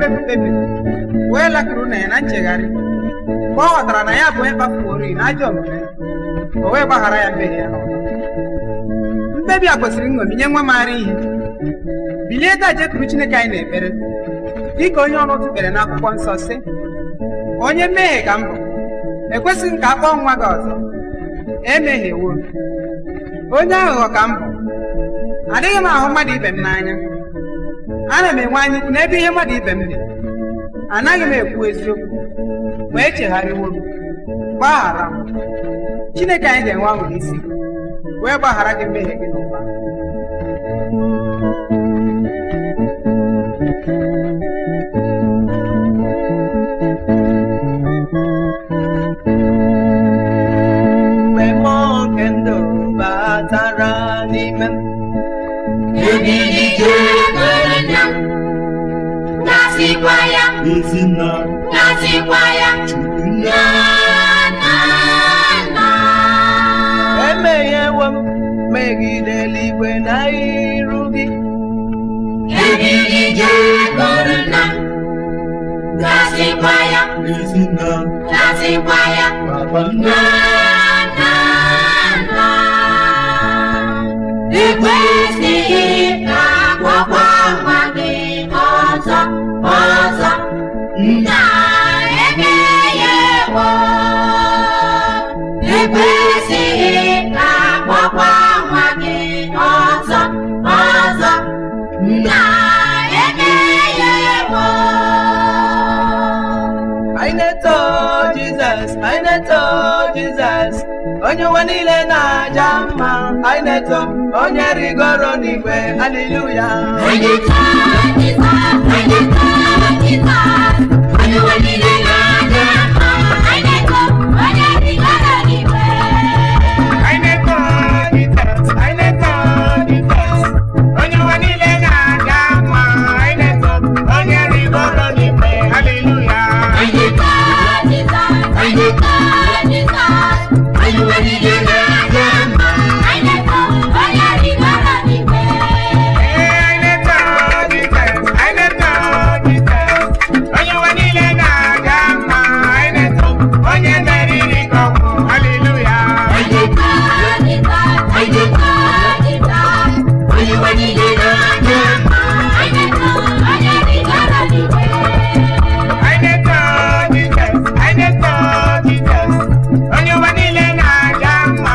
mkpebi wee lakịrị na ya na nchegharị mgbe ọ ghọtara na ya bụ onye kpafuru ori na ajọ omume o wee gbaghara ya mmehie ya n'ọzọ. Mkpebi a kwesịrị nṅomi nye nwa maara ihe. Bilie taa jekwuru Chineke anyị na-ekpere dịka onye ọnụ tụkpere n'akwụkwọ nsọ sị, onye mmehie ka m bụ, ekwesịghị ka a kpọọ nwa gị ọzọ, emehiewo m. Onye aghụghọ ka m bụ, adịghị m ahụ mmadụ ibe m n'anya, ana m enwe anya ukwu n'ebe ihe mmadụ ibe m dị, anaghị m ekwu eziokwu, ma echegharịwo m. Gbaghara m. Chineke anyị ga-enwe ọṅụ n'isi gị wee gbaghara gị mmehie gị n'ụwa. Mgbe mmụọ nke ndụ batara n'ime m, Ebighị kwere na m, na-asịkwa ya, Ezinna na-asịkwa ya, na emeghewo m megide eluigwe na iru gị. ebighị kwere na m, na-asịkwa ya, Ezinna na-asịkwa ya, Papa na ekwesịghị ka agwọkwa nwa gị ọzọ ọzọ, nna emehiewo. Ekwesịghị ka agwọkwa nwa gị ọzọ ọzọ, nna emehiewo. anyị na-eto Jizọs, anyị na-eto Jizọs, onye ụwa niile na-aja mma. Anyị na-eto onye rigoro n'igwe, haleluya. Anyị na-eto Jizọs, anyị na-eto Jizọs, onye ụwa niile na-aja mma. Anyị na-eto onye rigoro n'igwe. Anyị na-eto Jizọs, anyị na-eto Jizọs, onye ụwa niile na-aga mma. Anyị na-eto onye rigoro n'igwe, haleluya. Anyị na-eto Jizọs, anyị na-eto Jizọs, onye ụwa niile na-aja mma. Anyị na-eto onye rigoro n'igwe. Anyị na-eto Jizọs, anyị na-eto Jizọs, onye ụwa niile na-aga mma. Anyị na-eto onye meriri ka ọgwụ, haleluya. Anyị na-eto Jizọs, anyị na-eto Jizọs, onye ụwa niile na-aja mma. Anyị na-eto onye rigoro n'igwe. Anyị na-eto Jizọs, anyị na-eto Jizọs, onye ụwa niile na-aga mma.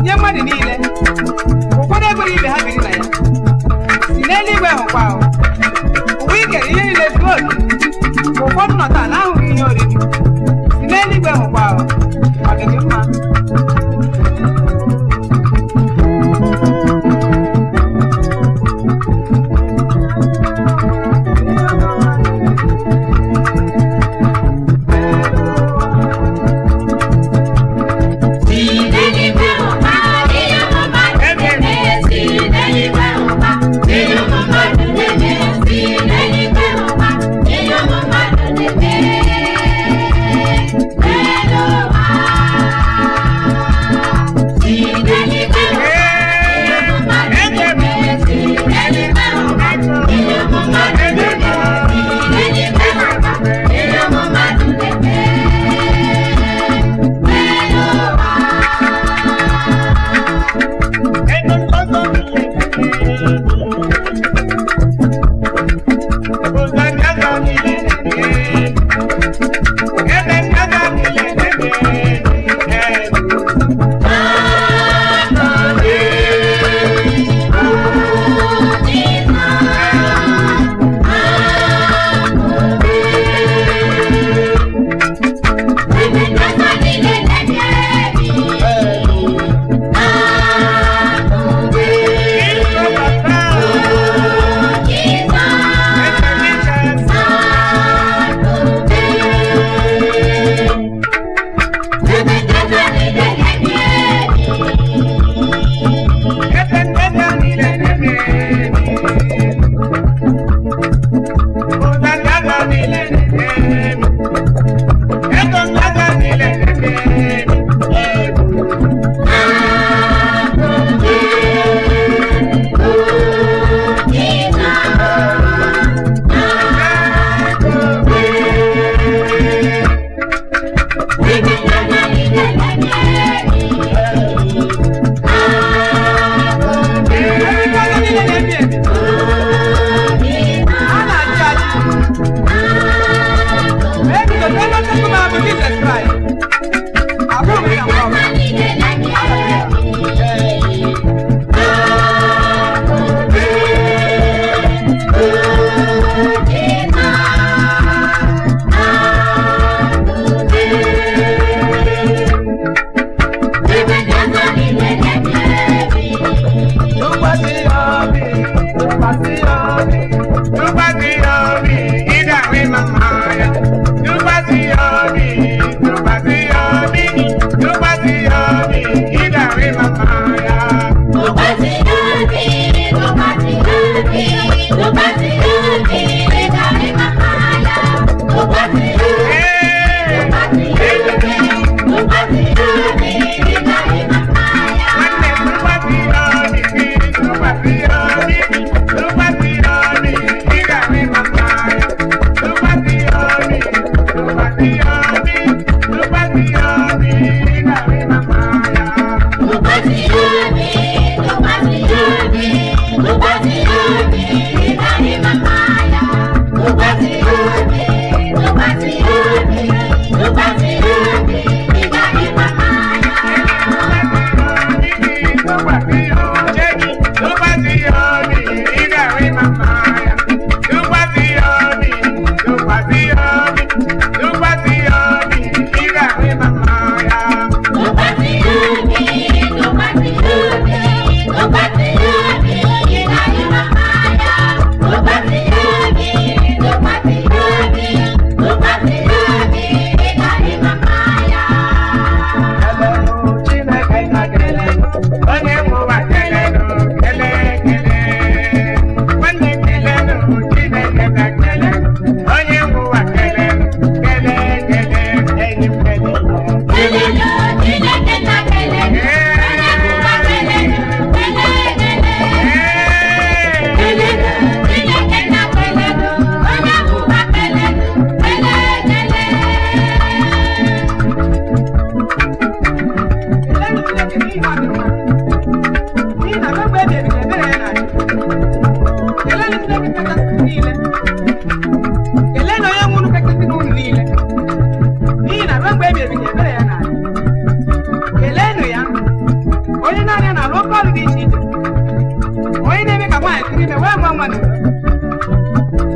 nye mmadụ niile ụfọdụ ekwere ibe ha biri na ya si n'eluigwe hụkwa ahụ ụwa ikere ihe niile zuo oke ụfọdụ nọ taa na-ahụghị ihe oriri si n'eluigwe hụkwa ahụ ọ dị gị mma Hello. anya na alụ oke ọrụ dị iche iche onye na-eme ka nwaanyị tụrụ ime wee nwa nwa na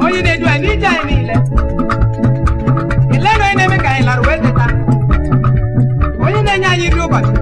onye na-edu anyị n'ije anyị niile ile na onye na-eme ka anyị lara wee teta onye na-enye anyị nri ụbọchị